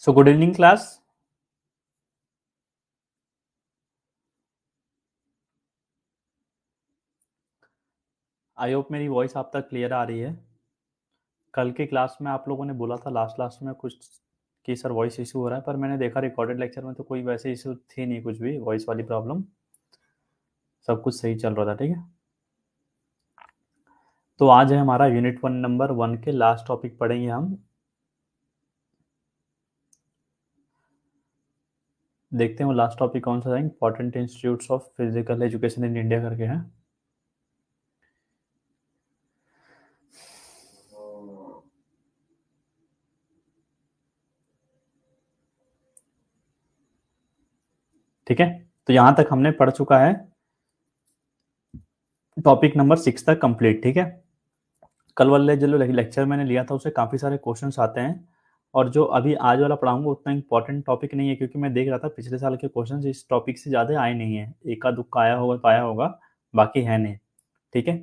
So good evening class. I hope मेरी voice आप तक क्लियर आ रही है। कल के क्लास में आप लोगों ने बोला था लास्ट लास्ट में कुछ कि सर वॉइस इशू हो रहा है, पर मैंने देखा रिकॉर्डेड लेक्चर में तो कोई वैसे इशू थी नहीं, कुछ भी वॉइस वाली प्रॉब्लम, सब कुछ सही चल रहा था। ठीक है, तो आज है हमारा यूनिट 1 नंबर 1 के लास्ट टॉपिक पढ़ेंगे हम। देखते हैं वो लास्ट टॉपिक कौन सा है। Important institutes of physical education in India करके है। ठीक है, तो यहाँ तक हमने पढ़ चुका है, टॉपिक नंबर 6 तक कंप्लीट। ठीक है, कल वाले जो लेक्चर मैंने लिया था उससे काफ़ी सारे क्वेश्चंस आते हैं, और जो अभी आज वाला पढ़ाऊंगा उतना इंपॉर्टेंट टॉपिक नहीं है, क्योंकि मैं देख रहा था पिछले साल के क्वेश्चंस इस टॉपिक से ज़्यादा आए नहीं है, एका दुक्का आया होगा तो आया होगा, बाकी है नहीं। ठीक है,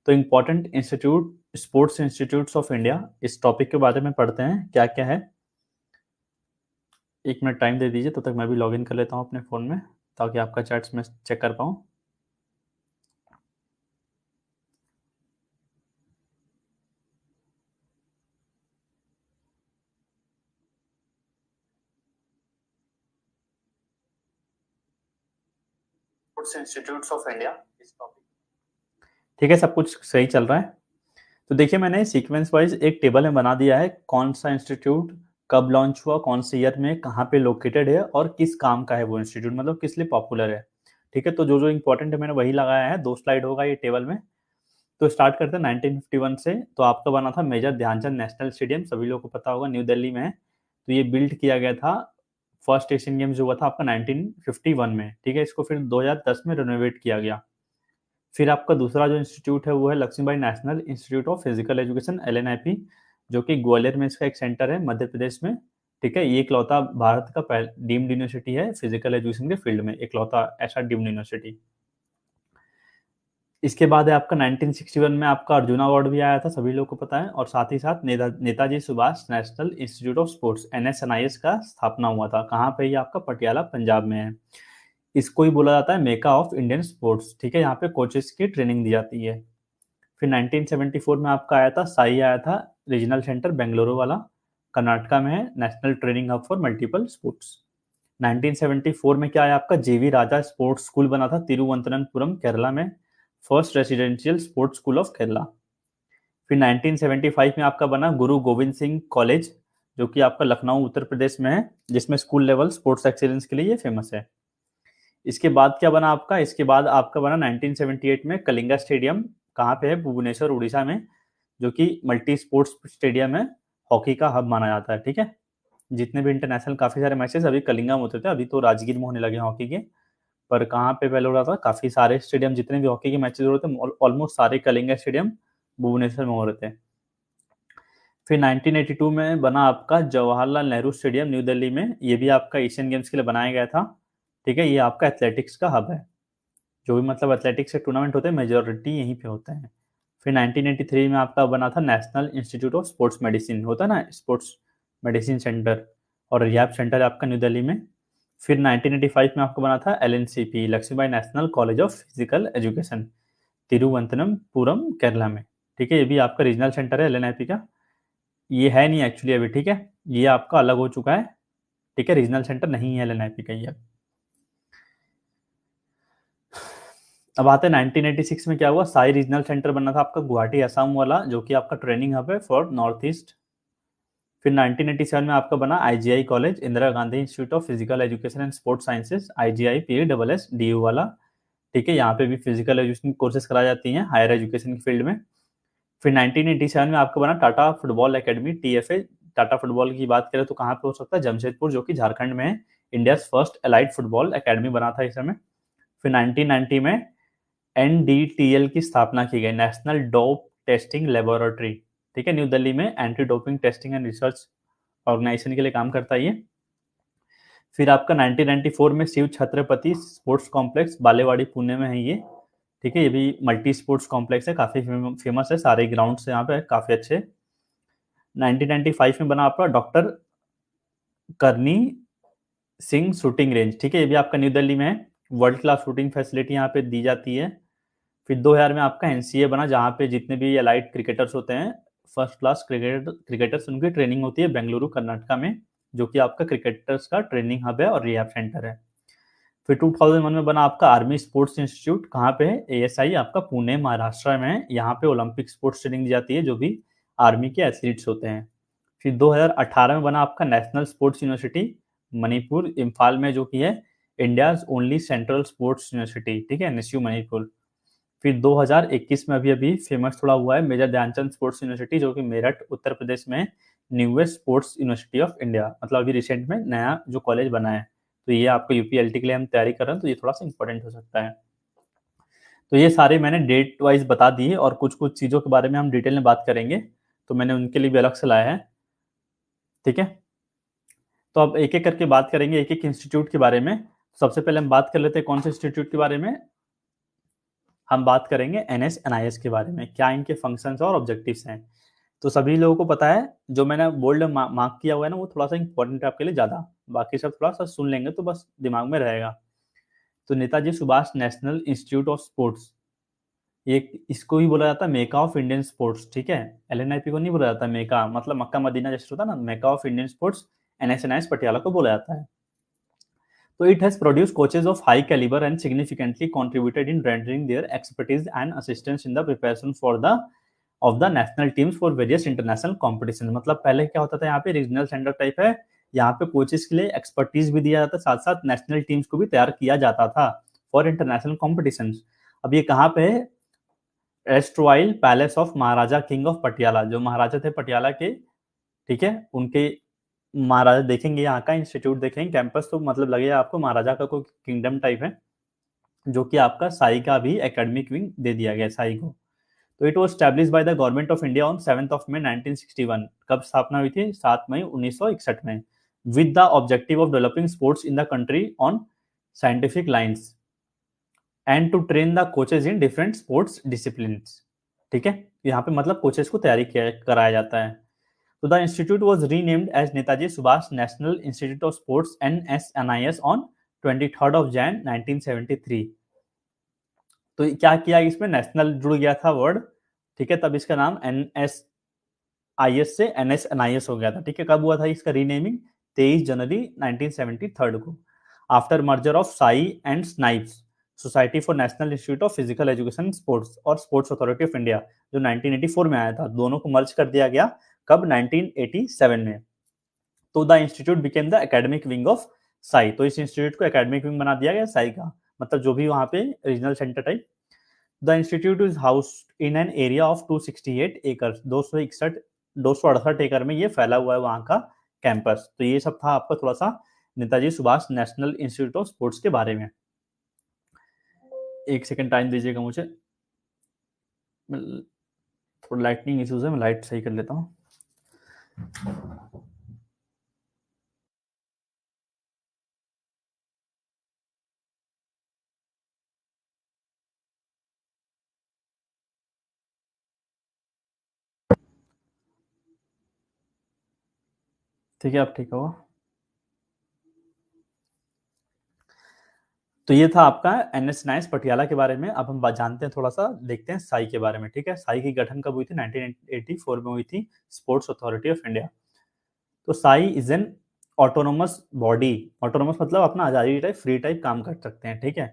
तो important institute sports institutes of India, इस टॉपिक के बारे में पढ़ते हैं क्या क्या है। एक मिनट टाइम दे दीजिए, तो तक मैं भी लॉगिन कर लेता हूँ अपने फ़ोन में, ताकि आपका चैट्स में चेक कर पाऊँ। स्पोर्ट्स इंस्टीट्यूट्स ऑफ इंडिया, इस टॉपिक। ठीक है, सब कुछ सही चल रहा है। तो देखिए मैंने सीक्वेंस वाइज एक टेबल में बना दिया है, कौन सा इंस्टीट्यूट कब लॉन्च हुआ, कौन से ईयर में, कहाँ पे लोकेटेड है, और किस काम का है वो इंस्टीट्यूट, मतलब किस लिए पॉपुलर है। ठीक है, तो जो जो इंपॉर्टेंट है मैंने वही लगाया है, 2 स्लाइड होगा ये टेबल में। तो स्टार्ट करते हैं 1951 से। तो आपका बना था मेजर ध्यानचंद नेशनल स्टेडियम, सभी लोगों को पता होगा, न्यू दिल्ली में है। तो ये बिल्ड किया गया था, फर्स्ट एशियन गेम्स जो हुआ था आपका 1951 में। ठीक है, इसको फिर 2010 में रिनोवेट किया गया। फिर आपका दूसरा जो इंस्टीट्यूट है वो है Lakshmibai national institute of physical education, LNIP, जो कि ग्वालियर में इसका एक सेंटर है, मध्य प्रदेश में। ठीक है, ये इकलौता भारत का डीम्ड यूनिवर्सिटी है फिजिकल एजुकेशन के फील्ड में, इकलौता ऐसा डीम्ड यूनिवर्सिटी। इसके बाद है आपका 1961 में आपका अर्जुना अवार्ड भी आया था, सभी लोग को पता है। और साथ ही साथ Netaji Subhash national institute of sports, NSNIS का स्थापना हुआ था। कहाँ पे? ये आपका पटियाला पंजाब में है। इसको ही बोला जाता है मेका ऑफ इंडियन स्पोर्ट्स। ठीक है, यहाँ पे कोचेस की ट्रेनिंग दी जाती है। फिर 1974 में आपका आया था साई, आया था रीजनल सेंटर बेंगलुरु वाला, कर्नाटका में है, national training hub for multiple sports. 1974 में क्या आया आपका JV राजा स्पोर्ट्स स्कूल बना था तिरुवनंतपुरम केरला में, first residential sports school of Kerala. फिर 1975 में आपका बना गुरु गोविंद सिंह कॉलेज, जो कि आपका लखनऊ उत्तर प्रदेश में है, जिसमें स्कूल लेवल स्पोर्ट्स एक्सीलेंस के लिए ये फेमस है। इसके बाद क्या बना आपका? इसके बाद आपका बना 1978 में कलिंगा स्टेडियम, कहाँ पे है? भुवनेश्वर उड़ीसा में, जो कि मल्टी स्पोर्ट्स स्टेडियम है, हॉकी का हब माना जाता है। ठीक है, जितने भी इंटरनेशनल काफी सारे मैचेस अभी कलिंगा में होते थे, अभी तो राजगीर में होने लगे हॉकी के, पर कहाँ पे पहले हो रहा था, काफी सारे स्टेडियम जितने भी हॉकी के मैचेस हो रहे थे ऑलमोस्ट सारे कलिंगा स्टेडियम भुवनेश्वर में हो रहे थे। फिर 1982 में बना आपका जवाहरलाल नेहरू स्टेडियम न्यू दिल्ली में, ये भी आपका एशियन गेम्स के लिए बनाया गया था। ठीक है, ये आपका एथलेटिक्स का हब है, जो भी मतलब एथलेटिक्स के टूर्नामेंट होते हैं मेजोरिटी यहीं पे होते हैं। फिर 1983 में आपका बना था national institute of sports medicine, होता है ना स्पोर्ट्स मेडिसिन सेंटर, और रिहैब सेंटर है आपका न्यू दिल्ली में। फिर 1985 में आपका बना था LNCP, Lakshmibai national college of physical education, Thiruvananthapuram Kerala में। ठीक है, ये भी आपका रीजनल सेंटर है LNIP का, ये है नहीं एक्चुअली अभी। ठीक है, ये आपका अलग हो चुका है। ठीक है, रीजनल सेंटर नहीं है LNIP का ये। अब आते हैं 1986 में क्या हुआ, साई रीजनल सेंटर बना था आपका गुवाहाटी असम वाला, जो कि आपका ट्रेनिंग हब है फॉर नॉर्थ ईस्ट। फिर 1987 में आपका बना IGI college, Indira Gandhi institute of physical education and sports sciences, IGI PSSDU वाला। ठीक है, यहाँ पे भी फिजिकल एजुकेशन कोर्सेज कराई जाती हैं हायर एजुकेशन की फील्ड में। फिर 1987 में आपका बना Tata football academy, TFA। Tata football की बात करें तो कहाँ पे हो सकता है? जमशेदपुर, जो कि झारखंड में है। India first allied football academy बना था इस समय। फिर 1990 में NDTL की स्थापना की गई, नेशनल डोप टेस्टिंग लेबोरेटरी। ठीक है, न्यू दिल्ली में anti doping testing and research organisation के लिए काम करता है ये। फिर आपका 1994 में शिव छत्रपति स्पोर्ट्स कॉम्प्लेक्स बालेवाड़ी पुणे में है ये। ठीक है, ये भी मल्टी स्पोर्ट्स कॉम्प्लेक्स है, काफी फेमस है, सारे ग्राउंड्स यहाँ पे काफी अच्छे। 1995 में बना आपका डॉक्टर करनी सिंह शूटिंग रेंज, ठीक है, ये भी आपका न्यू दिल्ली में है। वर्ल्ड क्लास शूटिंग फैसिलिटी यहाँ पे दी जाती है। फिर 2000 में आपका एनसीए बना, जहाँ पे जितने भी एलाइट क्रिकेटर्स होते हैं, फर्स्ट क्लास क्रिकेटर्स, उनकी ट्रेनिंग होती है बेंगलुरु कर्नाटका में, जो कि आपका क्रिकेटर्स का ट्रेनिंग हब है और रिहैब सेंटर है। फिर 2001 में बना आपका आर्मी स्पोर्ट्स इंस्टीट्यूट, कहाँ पे है, एएसआई आपका पुणे महाराष्ट्र में है। यहाँ पे ओलंपिक स्पोर्ट्स ट्रेनिंग दी जाती है, जो भी आर्मी के एथलीट्स होते हैं। फिर 2018 में बना आपका national sports university Manipur Imphal में, जो कि है India's only central sports university, ठीक है, एनएसयू मणिपुर। फिर 2021 में अभी अभी फेमस थोड़ा हुआ है मेजर ध्यानचंद स्पोर्ट्स यूनिवर्सिटी, जो कि मेरठ उत्तर प्रदेश में, newest sports university of India, मतलब अभी रिसेंट में नया जो कॉलेज बना है। तो ये आपको यूपीएलटी के लिए हम तैयारी कर रहे हैं, तो ये थोड़ा सा इंपॉर्टेंट हो सकता है। तो ये सारे मैंने डेट वाइज बता दिए, और कुछ कुछ चीज़ों के बारे में हम डिटेल में बात करेंगे, तो मैंने उनके लिए भी अलग से लाया है, ठीक है। तो अब एक एक करके बात करेंगे एक एक इंस्टीट्यूट के बारे में। सबसे पहले हम बात कर लेते हैं कौन से इंस्टीट्यूट के बारे में, हम बात करेंगे एनएसएनआईएस के बारे में, क्या इनके फंक्शंस और ऑब्जेक्टिव्स हैं। तो सभी लोगों को पता है, जो मैंने बोल्ड मार्क किया हुआ है ना, वो थोड़ा सा इंपॉर्टेंट है आपके लिए ज़्यादा, बाकी सब थोड़ा सा सुन लेंगे तो बस दिमाग में रहेगा। तो Netaji Subhash national institute of sports, ये इसको ही बोला जाता है मेका ऑफ इंडियन स्पोर्ट्स, ठीक है। एलएनआईपी को नहीं बोला जाता मेका, मतलब मक्का मदीना जैसे होता है ना, Mecca of Indian sports, NSNIS Patiala को बोला जाता है। So it has produced coaches of high caliber and significantly contributed in rendering their expertise and assistance in the preparation for the of the national teams for various international competitions। मतलब पहले क्या होता था, यहाँ पे रीजनल सेंटर टाइप है, यहाँ पे कोचेस के लिए एक्सपर्टीज भी दिया जाता, साथ साथ नेशनल टीम्स को भी तैयार किया जाता था फॉर इंटरनेशनल कॉम्पिटिशंस। अब ये कहाँ पे है, एस्ट्रॉयल palace of Maharaja king of Patiala, जो महाराजा थे पटियाला के, ठीक है, उनके महाराजा देखेंगे, यहाँ का इंस्टीट्यूट देखेंगे कैंपस, तो मतलब लगेगा आपको महाराजा का कोई किंगडम टाइप है, जो कि आपका साई का भी एकेडमिक विंग दे दिया गया साई को। तो it was establish by the government of India on 7 May 1961। कब स्थापना हुई थी, 7 मई 1961 में, with the objective of developing sports in the country on scientific lines and to train the coaches in different sports discipline, ठीक है। यहाँ पे मतलब कोचेस को तैयारी कराया जाता है। So the institute was renamed as Netaji Subhash National Institute of Sports (NSNIS) on 23rd of Jan 1973। तो क्या किया, इसमें नेशनल जुड़ गया था वर्ड, ठीक है, तब इसका नाम NSIS से NSNIS हो गया था, ठीक है। कब हुआ था इसका रीनेमिंग, 23 जनवरी 1973 को, after merger of Sai and Snipes society for national institute of physical education sports और स्पोर्ट्स अथॉरिटी ऑफ इंडिया, जो 1984 में आया था, दोनों को मर्ज कर दिया गया, कब, 1987 में। तो the institute became the academic wing of Sai, तो इस इंस्टीट्यूट को एकेडमिक विंग बना दिया गया साई का, मतलब जो भी वहां पे regional centre type. The institute is housed in an area of 268 एकड़, 268 एकड़ में ये फैला हुआ है वहां का कैंपस। तो ये सब था आपका थोड़ा सा Netaji Subhash national institute of sports के बारे में। एक सेकंड टाइम दीजिएगा मुझे, थोड़ा लाइटनिंग इश्यूज है, मैं लाइट सही कर लेता हूँ। ठीक है, अब ठीक हो। तो ये था आपका एनएसएनआईएस पटियाला के बारे में। अब हम जानते हैं, थोड़ा सा देखते हैं साई के बारे में, ठीक है। साई की गठन कब हुई थी, 1984 में हुई थी, स्पोर्ट्स अथॉरिटी ऑफ इंडिया। तो SAI is an autonomous body, autonomous मतलब अपना आजादी टाइप, फ्री टाइप काम कर सकते हैं, ठीक है,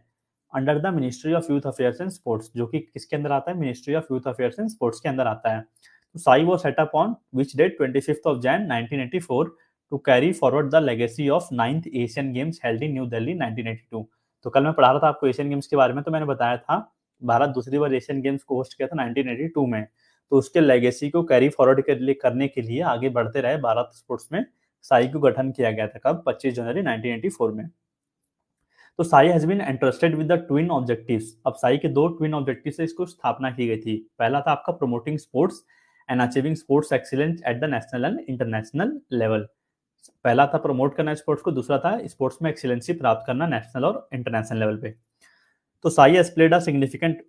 under the ministry of youth affairs and sports, जो कि किसके अंदर आता है, ministry of youth affairs and sports के अंदर आता है। तो SAI was set up on which date, 25th of Jan 1984 to carry forward the legacy of 9th Asian games held in New Delhi 1982। तो कल मैं पढ़ा रहा था आपको एशियन गेम्स के बारे में, तो मैंने बताया था भारत दूसरी बार एशियन गेम्स को होस्ट किया था 1982 में, तो उसके लेगेसी को कैरी फॉरवर्ड करने के लिए आगे बढ़ते रहे भारत स्पोर्ट्स में, साई को गठन किया गया था, कब, 25 जनवरी 1984 में। तो SAI has been interested with the twin objectives. अब साई के दो ट्विन ऑब्जेक्टिव से इसको स्थापना की गई थी। पहला था आपका promoting sports and achieving sports excellence at the national and international level. पहला था प्रमोट करना स्पोर्ट्स को, दूसरा था स्पोर्ट्स में एक्सीलेंसी प्राप्त करना नेशनल और इंटरनेशनल लेवल पे। तो SAI has played a significant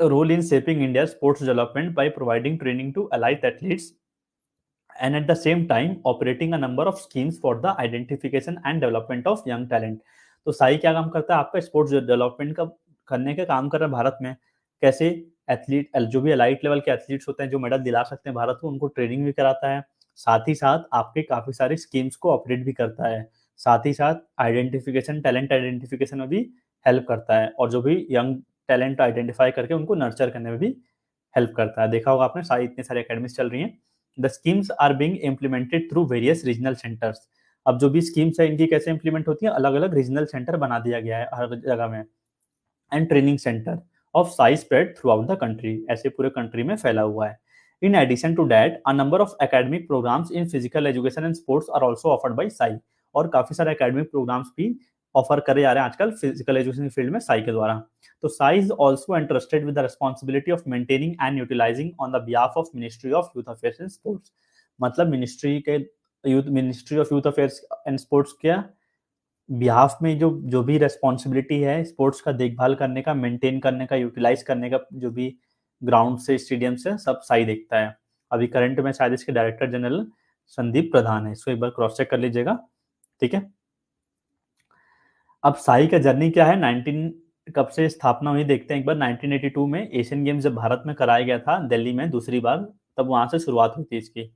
role in shaping India sports development by providing training to elite athletes and at the same time operating a number of schemes for the identification and development of young talent। तो साई क्या काम करता है, आपका sports development का करने का काम कर रहा है भारत में। कैसे? एथलीट जो भी एलाइट लेवल के एथलीट्स होते हैं जो मेडल दिला सकते हैं भारत को, उनको ट्रेनिंग भी कराता है, साथ ही साथ आपके काफी सारी स्कीम्स को ऑपरेट भी करता है, साथ ही साथ आइडेंटिफिकेशन, टैलेंट आइडेंटिफिकेशन में भी हेल्प करता है, और जो भी यंग टैलेंट आइडेंटिफाई करके उनको नर्चर करने में भी हेल्प करता है। देखा होगा आपने, सारी इतनी सारी अकेडमीज चल रही हैं। The schemes are being implemented through various regional centres. अब जो भी स्कीम्स है इनकी कैसे इंप्लीमेंट होती है, अलग अलग रीजनल सेंटर बना दिया गया है हर जगह में, and training centre of SAI spread throughout the country, ऐसे पूरे कंट्री में फैला हुआ है। In addition to that a number of academic programmes in physical education and sports are also offered by SAI, और काफी सारे एकेडमिक प्रोग्राम्स भी ऑफर करे जा रहे हैं आजकल फिजिकल एजुकेशन फील्ड में साई के द्वारा। तो SAI is also entrusted with the responsibility of maintaining and utilizing on the behalf of Ministry of Youth Affairs and Sports। मतलब ministry of youth affairs and sports के बिहाफ में जो जो भी रेस्पॉन्सिबिलिटी है स्पोर्ट्स का देखभाल करने का, मेंटेन करने का, यूटिलाइज करने का, जो भी ग्राउंड से स्टेडियम से, सब साई देखता है। अभी करंट में शायद इसके डायरेक्टर जनरल संदीप प्रधान है, इसको एक बार क्रॉस चेक कर लीजिएगा, ठीक है। अब साई का जर्नी क्या है, 19 कब से स्थापना हुई देखते हैं एक बार। 1982 में एशियन गेम्स जब भारत में कराया गया था दिल्ली में दूसरी बार, तब वहां से शुरुआत हुई थी इसकी।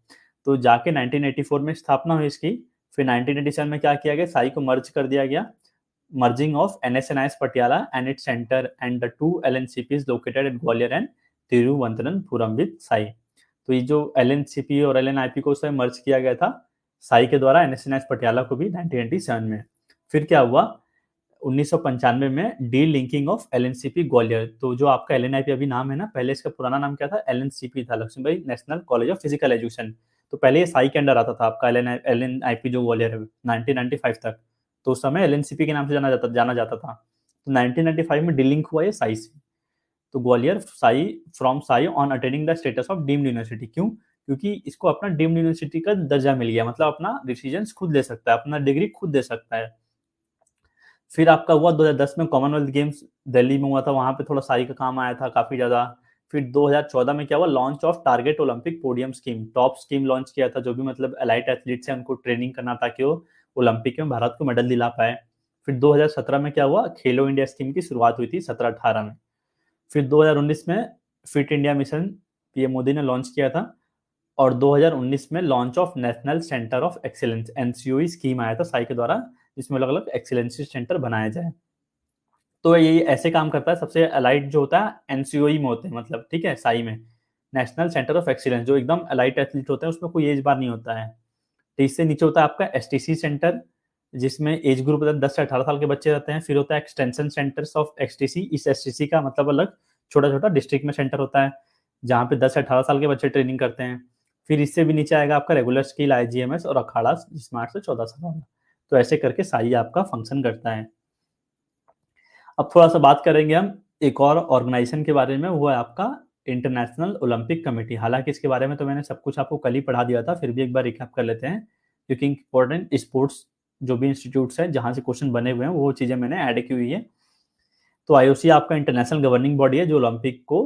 तो जाके 1984 में स्थापना हुई इसकी। फिर 1987 में क्या किया गया, साई को मर्ज कर दिया गया, merging of NSNIS Patiala and its centre and the 2 LNCPs located at Gwalior and Thiruvananthapuram with Sai. तो ये जो LNCP और LNIP को उसमें मर्ज किया गया था साई के द्वारा, NSNIS पटियाला को भी 1987 में। फिर क्या हुआ, 1995 में D linking of LNCP Gwalior. तो जो आपका LNIP अभी नाम है ना, पहले इसका पुराना नाम क्या था, LNCP था, Lakshmibai national college of physical education. तो पहले ये साई के अंडर आता था आपका LNIP जो ग्वालियर है 1995 तक। तो उस समय LNCP के नाम से जाना जाता था। तो 1995 में डीलिंक हुआ ये साई से। तो Gwalior Sai from Sai on attaining the status of deemed university. क्यों? क्योंकि इसको अपना डीम्ड यूनिवर्सिटी का दर्जा मिल गया, मतलब अपना डिसीजन खुद ले सकता है, अपना डिग्री खुद दे सकता है। फिर आपका हुआ 2010 में कॉमनवेल्थ गेम्स दिल्ली में हुआ था, वहां पे थोड़ा साई का काम आया था काफी ज्यादा। फिर 2014 में क्या हुआ, launch of target Olympic podium scheme, top scheme launch किया था, जो भी मतलब एलाइट एथलीट्स हैं उनको ट्रेनिंग करना ताकि वो ओलंपिक में भारत को मेडल दिला पाए। फिर 2017 में क्या हुआ, खेलो इंडिया स्कीम की शुरुआत हुई थी 17-18 में। फिर 2019 में fit India mission PM Modi ने लॉन्च किया था, और 2019 में launch of national centre of excellence NCOE scheme आया था साई के द्वारा, जिसमें अलग अलग एक्सीलेंसी सेंटर बनाया जाए। तो ये ऐसे काम करता है, सबसे अलाइट जो होता है NCOE में होते हैं, मतलब ठीक है, साई में नेशनल सेंटर ऑफ एक्सीलेंस, जो एकदम अलाइट एथलीट होते हैं उसमें कोई एज बार नहीं होता है। तो इससे नीचे होता है आपका STC सेंटर, जिसमें एज ग्रुप 10 से 18 साल के बच्चे रहते हैं। फिर होता है एक्सटेंशन सेंटर्स ऑफ XTC, इस STC का मतलब अलग छोटा छोटा डिस्ट्रिक्ट में सेंटर होता है जहाँ पे 10 से 18 साल के बच्चे ट्रेनिंग करते हैं। फिर इससे भी नीचे आएगा आपका रेगुलर स्किल IGMS और अखाड़ा जिसमें 8 से 14 साल वाला। तो ऐसे करके साई आपका फंक्शन करता है। अब थोड़ा सा बात करेंगे हम एक और ऑर्गेनाइजेशन के बारे में, वो है आपका इंटरनेशनल ओलंपिक कमेटी। हालांकि इसके बारे में तो मैंने सब कुछ आपको कल ही पढ़ा दिया था, फिर भी एक बार रिकैप कर लेते हैं, क्योंकि इंपॉर्टेंट स्पोर्ट्स जो भी इंस्टीट्यूट्स हैं जहां से क्वेश्चन बने हुए हैं वो चीजें मैंने ऐड की हुई है। तो IOC आपका इंटरनेशनल गवर्निंग बॉडी है जो ओलंपिक को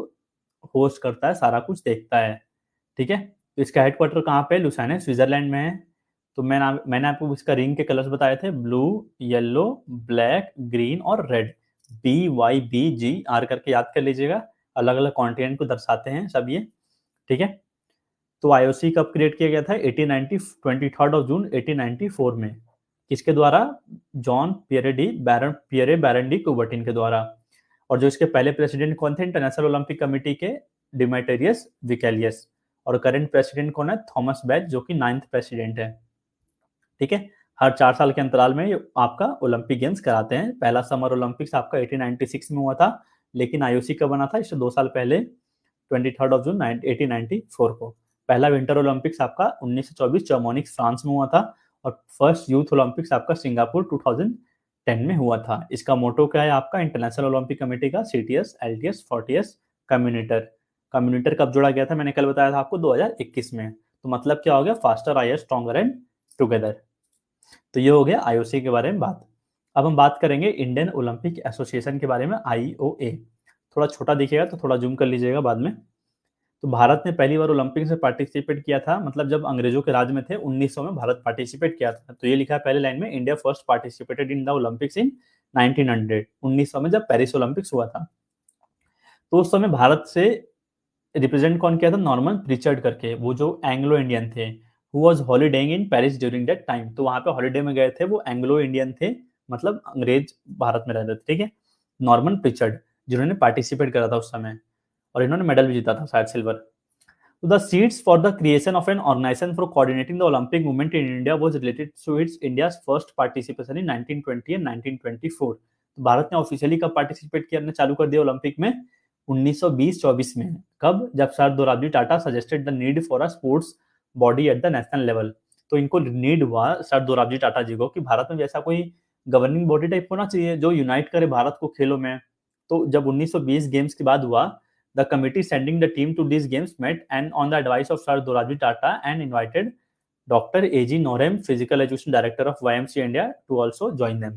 होस्ट करता है, सारा कुछ देखता है, ठीक है। तो इसका हेडक्वार्टर कहाँ पे, लुसाने स्विट्जरलैंड में है। तो मैंने आपको इसका रिंग के कलर्स बताए थे, ब्लू, येलो, ब्लैक, ग्रीन और रेड। BYBGR करके याद कर लीजिएगा, अलग अलग कॉन्टिनेंट को दर्शाते हैं सब ये, ठीक है। तो IOC कब क्रिएट किया गया था, 23 जून 1894 में। किसके द्वारा, जॉन पियरे बैरन डी कुबर्टिन के द्वारा। और जो इसके पहले प्रेसिडेंट कौन थे इंटरनेशनल ओलंपिक कमेटी के, डिमेटेरियस विकेलियस। और करंट प्रेसिडेंट कौन है, थॉमस बैच, जो कि 9th प्रेसिडेंट है, ठीक है। हर 4 साल के अंतराल में आपका ओलंपिक गेम्स कराते हैं। पहला समर ओलंपिक्स आपका 1896 में हुआ था, लेकिन IOC का बना था इससे 2 साल पहले 23 जून 1894 को। पहला विंटर ओलंपिक्स आपका 1924 चौमोनिक्स फ्रांस में हुआ था, और फर्स्ट यूथ ओलंपिक्स आपका सिंगापुर 2010 में हुआ था। इसका मोटो क्या है आपका इंटरनेशनल ओलंपिक कमेटी का, CTS, LTS, 40S, कम्युनिटर। कम्युनिटर कब जोड़ा गया था, मैंने कल बताया था आपको 2021 में। तो मतलब क्या हो गया, faster, higher, stronger and together. तो ये हो गया IOC के बारे में बात। अब हम बात करेंगे इंडियन ओलंपिक एसोसिएशन के बारे में, IOA। थोड़ा छोटा दिखेगा तो थोड़ा जूम कर लीजिएगा बाद में। तो भारत ने पहली बार ओलंपिक में पार्टिसिपेट किया था, मतलब जब अंग्रेजों के राज में थे 1900 में भारत पार्टिसिपेट किया था। तो ये लिखा है पहले लाइन में, India first participated in the Olympics इन 1900, 1900 में जब पेरिस ओलंपिक्स हुआ था। तो उस समय भारत से रिप्रेजेंट कौन किया था, नॉर्मन प्रिचर्ड करके, वो जो एंग्लो इंडियन थे, who was holidaying in Paris during that time. तो वहां पे हॉलीडे में गए थे, वो एंग्लो इंडियन थे, मतलब अंग्रेज भारत में रहते थे, ठीक है। नॉर्मन प्रिचर्ड, जिन्होंने पार्टिसिपेट करा था उस समय, और इन्होंने मेडल भी जीता था शायद silver. So the seeds for the creation of an organization for coordinating the Olympic movement in India was related to its India's first participation in 1920 and 1924। तो भारत ने ऑफिशियली कब पार्टिसिपेट करना चालू कर दिया ओलंपिक में, 1920-24 में। कब, जब sir Dorabji Tata suggested the need for a sports body at the national level. तो इनको नीड हुआ सर दोराबजी टाटा जी को कि भारत में जैसा कोई गवर्निंग बॉडी टाइप होना चाहिए जो यूनाइट करे भारत को खेलों में। तो जब 1920 गेम्स के बाद हुआ, the committee sending the team to these games met and on the advice of Sir Dorabji Tata and invited Dr. A.G. Norem, Physical Education Director of YMCA India, to also join them।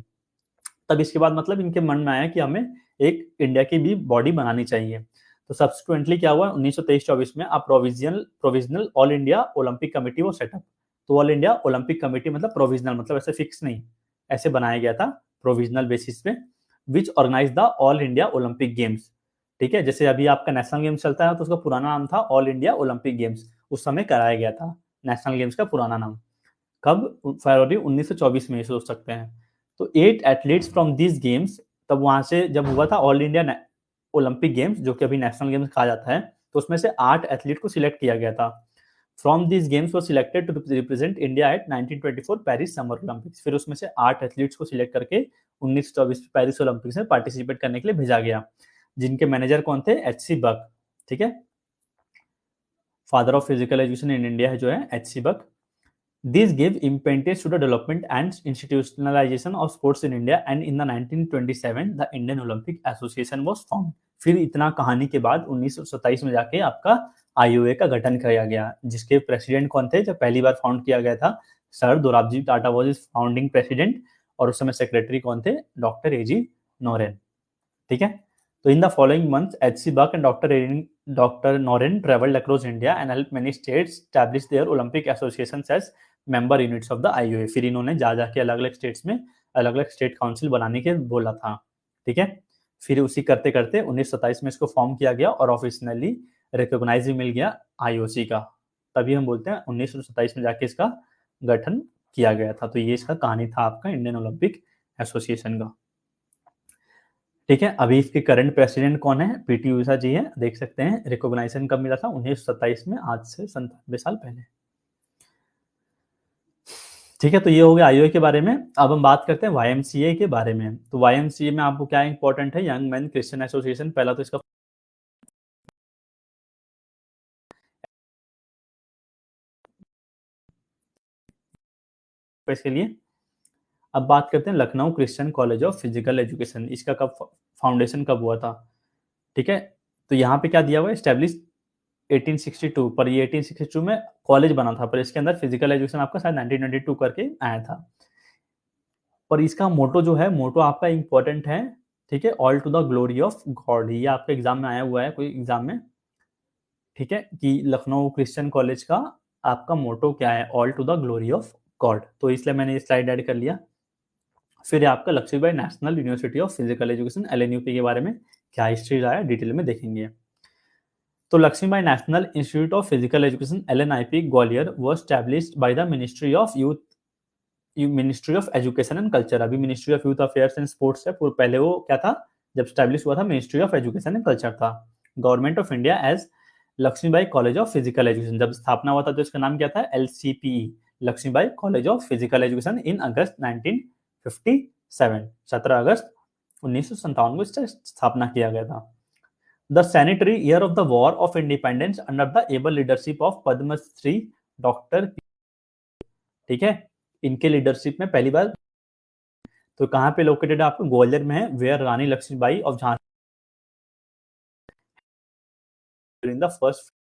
तब इसके बाद मतलब इनके मन में आया कि हमें एक इंडिया की भी बॉडी बनानी चाहिए। तो सब्सिक्वेंटली क्या हुआ, 1923-24 में अब provisional all India Olympic committee वो सेटअप। तो ऑल इंडिया ओलंपिक कमेटी मतलब प्रोविजनल, मतलब ऐसे फिक्स नहीं, ऐसे बनाया गया था प्रोविजनल बेसिस पे, which organise the all India Olympic games. ठीक है, जैसे अभी आपका नेशनल गेम्स चलता है तो उसका पुराना नाम था ऑल इंडिया ओलंपिक गेम्स, उस समय कराया गया था नेशनल गेम्स का पुराना नाम। कब, फरवरी 1924 में, सोच सकते हैं। तो 8 एथलीट्स फ्रॉम दिस गेम्स, तब वहां से जब हुआ था ऑल इंडिया ओलंपिक गेम्स, जो कि अभी नेशनल गेम्स कहा जाता है, तो उसमें से 8 एथलीट को सिलेक्ट किया गया था। फ्रॉम दिस गेम्स वो selected to represent India at 1924 Paris summer Olympics. फिर उसमें से 8 एथलीट्स को सिलेक्ट करके 1924 पेरिस ओलंपिक्स में पार्टिसिपेट करने के लिए भेजा गया, जिनके मैनेजर कौन थे, एच सी बक। ठीक है, father of physical education in India है जो है H C Buck. This gave impetus to the development and institutionalization of sports in India, and in the 1927 the Indian Olympic Association was formed। फिर इतना कहानी के बाद 1927 में जाके आपका आईओए का गठन किया गया, जिसके प्रेसिडेंट कौन थे, जब पहली बार फाउंड किया गया था, sir Dorabji Tata was is founding president, और उस समय सेक्रेटरी कौन थे, डॉक्टर एजी नोरेन। ठीक है, तो in the following month H C Buck and doctor Noehren travelled across India and help many states establish their Olympic association as member units of the IOA. फिर इन्होंने जा जाके अलग अलग स्टेट्स में अलग अलग स्टेट काउंसिल बनाने के बोला था। ठीक है, फिर उसी करते करते 1927 में इसको फॉर्म किया गया और ऑफिशियली रिकॉग्नाइज भी मिल गया आईओसी का। तभी हम बोलते हैं 1927 में जाके इसका गठन किया गया था। तो ये इसका कहानी था आपका इंडियन ओलंपिक एसोसिएशन का। ठीक है, अभी इसके करंट प्रेसिडेंट कौन है, पीटी उषा जी है, देख सकते हैं। रिकॉग्नाइजेशन कब मिला था, 1927 में, आज से 97 साल पहले। ठीक है, तो ये हो गया आईओए के बारे में। अब हम बात करते हैं वाईएमसीए के बारे में। तो वाईएमसीए में आपको क्या इंपॉर्टेंट है, यंग मैन क्रिश्चियन एसोसिएशन। पहला तो इसका इसके लिए। अब बात करते हैं Lucknow Christian college of physical education, इसका कब फाउंडेशन कब हुआ था। ठीक है, तो यहाँ पे क्या दिया हुआ है, स्टैब्लिश 1862, पर ये 1862 में कॉलेज बना था, पर इसके अंदर फिजिकल एजुकेशन आपका शायद 1922 करके आया था। पर इसका मोटो जो है, मोटो आपका इंपॉर्टेंट है। ठीक है, all to the glory of God, ये आपके एग्जाम में आया हुआ है कोई एग्जाम में। ठीक है, कि लखनऊ क्रिश्चियन कॉलेज का आपका मोटो क्या है, all to the glory of God. तो इसलिए मैंने ये स्लाइड ऐड कर लिया। फिर आपका Lakshmibai national university of physical education LNUP के बारे में क्या हिस्ट्री रहा है डिटेल में देखेंगे। तो Lakshmibai national institute of physical education LNIP Gwalior was established by the ministry of education and culture. अभी ministry of youth affairs and sports है, पहले वो क्या था, जब स्टैब्लिश हुआ था ministry of education and culture था। Government of India as Lakshmibai college of physical education, जब स्थापना हुआ था तो इसका नाम क्या था, LCPE, Lakshmibai college of physical education, in August 1957, 17 अगस्त 1957 को इसका स्थापना किया गया था। The centenary year of the war of independence under the able leadership of Padmashri doctor. ठीक है, इनके लीडरशिप में पहली बार, तो कहाँ पे लोकेटेड है, आपको ग्वालियर में है, where Rani Lakshmibai of Jhansi in the first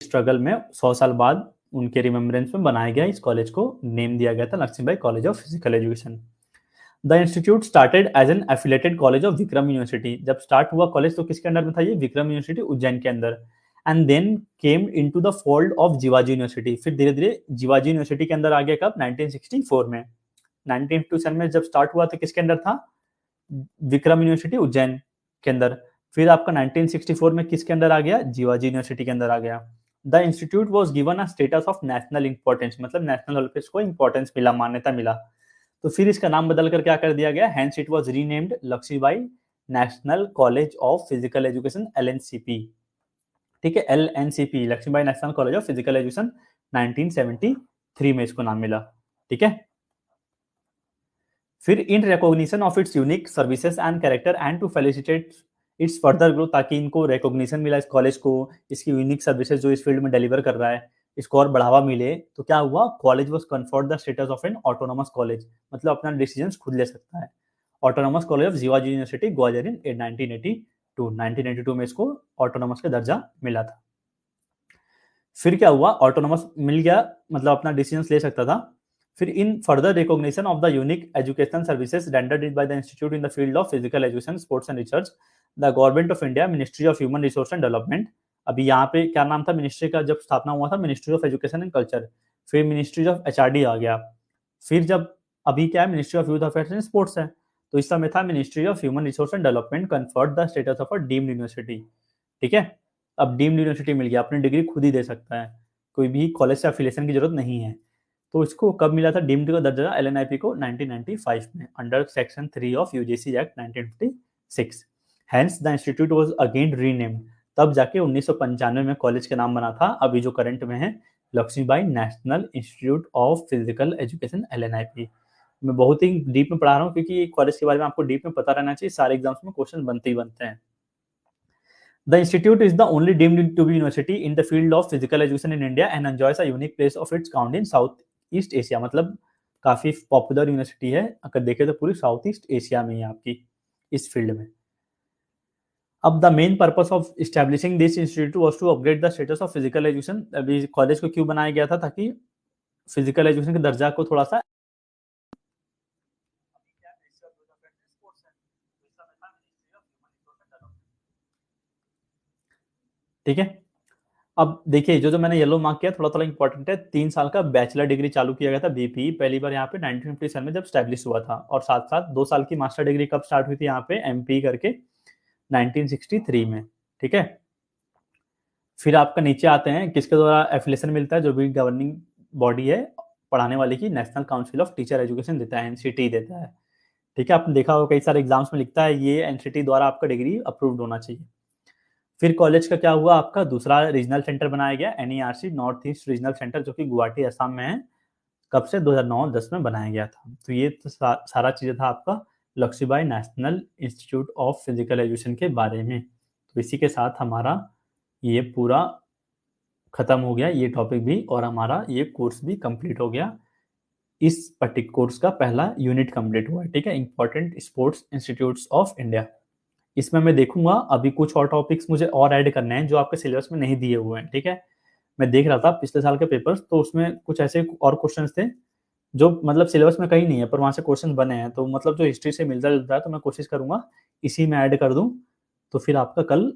struggle में 100 साल बाद उनके रिमेम्बरेंस में बनाया गया, इस कॉलेज को नेम दिया गया था Lakshmibai college of physical education. The institute started as an affiliated college of Vikram university. जब स्टार्ट हुआ कॉलेज तो किसके अंडर में था ये? विक्रम यूनिवर्सिटी उज्जैन के अंदर। And then came into the fold of Jiwaji university. फिर धीरे धीरे जिवाजी यूनिवर्सिटी के अंदर आ गया कब? 1964 में। 1957 में जब स्टार्ट हुआ तो किसके अंदर था? विक्रम यूनिवर्सिटी उज्जैन के अंदर। फिर आपका 1964 में किसके अंदर आ गया? जिवाजी यूनिवर्सिटी के अंदर आ गया। The institute was given a status of national importance, मतलब नेशनल लेवल पे इसको इंपॉर्टेंस मिला, मान्यता मिला। तो फिर इसका नाम बदल कर क्या कर दिया गया? Hence it was renamed Lakshmibai national college of physical education, LNCP। ठीक है, LNCP, Lakshmibai national college of physical education, 1973 में इसको नाम मिला। ठीक है, फिर in recognition of its unique services and character and to felicitate its further growth, ताकि इनको रिकॉग्निशन मिला इस कॉलेज को, इसकी यूनिक सर्विसेज जो इस फील्ड में डिलीवर कर रहा है, इसको और बढ़ावा मिले, तो क्या हुआ? College was conferred the status of an autonomous college, मतलब अपना डिसीजंस खुद ले सकता है। Autonomous college of Jiwaji university Gwalior in 1982 में इसको ऑटोनोमस का दर्जा मिला था। फिर क्या हुआ? ऑटोनोमस मिल गया, मतलब अपना डिसीजंस ले सकता था। फिर in further recognition of the unique educational services rendered by the institute in the field of physical education, sports and research, the government of India, ministry of human resource and development. अभी यहाँ पे क्या नाम था ministry का जब स्थापना हुआ था? Ministry of education and culture. फिर मिनिस्ट्री ऑफ HRD आ गया। फिर जब अभी क्या है? Ministry of youth affairs and sports है। तो इस समय था ministry of human resource and development, conferred the status of a deemed university. ठीक है, अब डीम्ड यूनिवर्सिटी मिल गया, अपनी डिग्री खुद ही दे सकता है, कोई भी कॉलेज से एफिलिएशन की जरूरत नहीं है। तो इसको कब मिला था डीम्ड का दर्जा LNIP को? 1995 में, under section 3 of UGC act 1956। Hence the institute was again renamed, तब जाके 1995 में कॉलेज का नाम बना था, अभी जो करंट में है Lakshmibai national institute of physical education, LNIP। मैं बहुत ही डीप में पढ़ा रहा हूँ क्योंकि कॉलेज के बारे में आपको डीप में पता रहना चाहिए, सारे एग्जाम्स में क्वेश्चन बनते ही बनते हैं। The institute is the only deemed to be university in the field of physical education in India and enjoys a unique place of its kind in Southeast Asia। मतलब काफी पॉपुलर यूनिवर्सिटी है, अगर देखें तो पूरी साउथ ईस्ट एशिया में ही आपकी इस फील्ड में। अब the main purpose of establishing this institute was to upgrade the status of physical education. अभी कॉलेज को क्यों बनाया गया था? ताकि फिजिकल एजुकेशन के दर्जा को थोड़ा सा, ठीक है। अब देखिए जो जो मैंने येलो मार्क किया थोड़ा थोड़ा इंपॉर्टेंट है। 3 साल का बैचलर डिग्री चालू किया गया था BPE पहली बार यहाँ पे 1957 में जब स्टैब्लिश हुआ था, और साथ साथ 2 साल की मास्टर डिग्री कब स्टार्ट हुई थी यहाँ पे? MPE करके 1963 में। ठीक है, फिर आपका नीचे आते हैं किसके द्वारा एफिलिएशन मिलता है? जो भी गवर्निंग बॉडी है पढ़ाने वाले की, national council of teacher education देता है, NCT देता है। ठीक है, आपने देखा होगा कई सारे एग्जाम्स में लिखता है ये NCT द्वारा आपका डिग्री अप्रूव्ड होना चाहिए। फिर कॉलेज का क्या हुआ? आपका दूसरा रीजनल सेंटर बनाया गया, NERC, north east regional centre, जो कि गुवाहाटी असम में है। कब से? 2009-10 में बनाया गया था। तो ये तो सारा चीज़ था आपका Lakshmibai national institute of physical education के बारे में। तो इसी के साथ हमारा ये पूरा खत्म हो गया ये टॉपिक भी, और हमारा ये कोर्स भी कंप्लीट हो गया। इस पर्टिकुलर कोर्स का पहला यूनिट कंप्लीट हुआ है। ठीक है, important sports institutes of India. इसमें मैं देखूंगा अभी कुछ और टॉपिक्स मुझे और ऐड करने हैं जो आपके सिलेबस में नहीं दिए हुए हैं। ठीक है, मैं देख रहा था पिछले साल के पेपर्स, तो उसमें कुछ ऐसे और क्वेश्चंस थे जो मतलब सिलेबस में कहीं नहीं है पर वहां से क्वेश्चन बने हैं, तो मतलब जो हिस्ट्री से मिलता जुलता है, तो मैं कोशिश करूंगा इसी में ऐड कर दूं। तो फिर आपका कल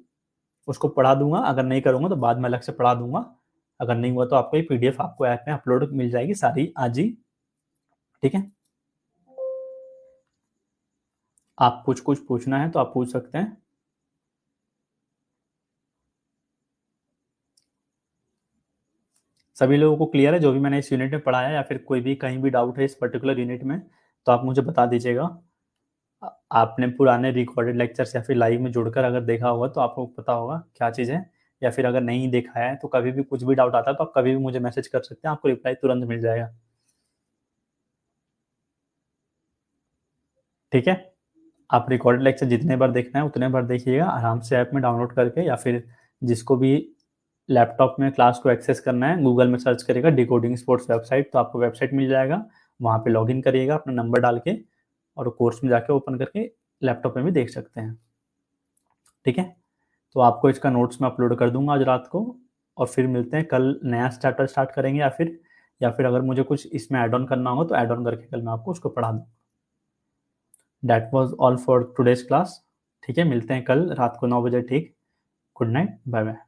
उसको पढ़ा दूंगा, अगर नहीं करूंगा तो बाद में अलग से पढ़ा दूंगा। अगर नहीं हुआ तो आपको ये PDF आपको ऐप में अपलोड मिल जाएगी सारी आज ही। ठीक है, आप कुछ कुछ पूछना है तो आप पूछ सकते हैं। सभी लोगों को क्लियर है जो भी मैंने इस यूनिट में पढ़ाया, या फिर कोई भी कहीं भी डाउट है इस पर्टिकुलर यूनिट में तो आप मुझे बता दीजिएगा। आपने पुराने रिकॉर्डेड लेक्चर्स या फिर लाइव में जुड़कर अगर देखा होगा तो आपको पता होगा क्या चीज़ है, या फिर अगर नहीं देखा है तो कभी भी कुछ भी डाउट आता है तो आप कभी भी मुझे मैसेज कर सकते हैं, आपको रिप्लाई तुरंत मिल जाएगा। ठीक है, आप रिकॉर्डेड लेक्चर जितने बार देखना है उतने बार देखिएगा आराम से ऐप में डाउनलोड करके, या फिर जिसको भी लैपटॉप में क्लास को एक्सेस करना है गूगल में सर्च करेगा डिकोडिंग स्पोर्ट्स वेबसाइट, तो आपको वेबसाइट मिल जाएगा, वहाँ पे लॉगिन करिएगा अपना नंबर डाल के, और कोर्स में जाके ओपन करके लैपटॉप में भी देख सकते हैं। ठीक है, तो आपको इसका नोट्स मैं अपलोड कर दूंगा आज रात को, और फिर मिलते हैं कल, नया स्टार्टर स्टार्ट करेंगे, या फिर अगर मुझे कुछ इसमें ऐड ऑन करना होगा तो ऐड ऑन करके कल मैं आपको उसको पढ़ा दूँ। That was all for today's class. ठीक है, मिलते हैं कल रात को 9 बजे ठीक। Good night, bye bye.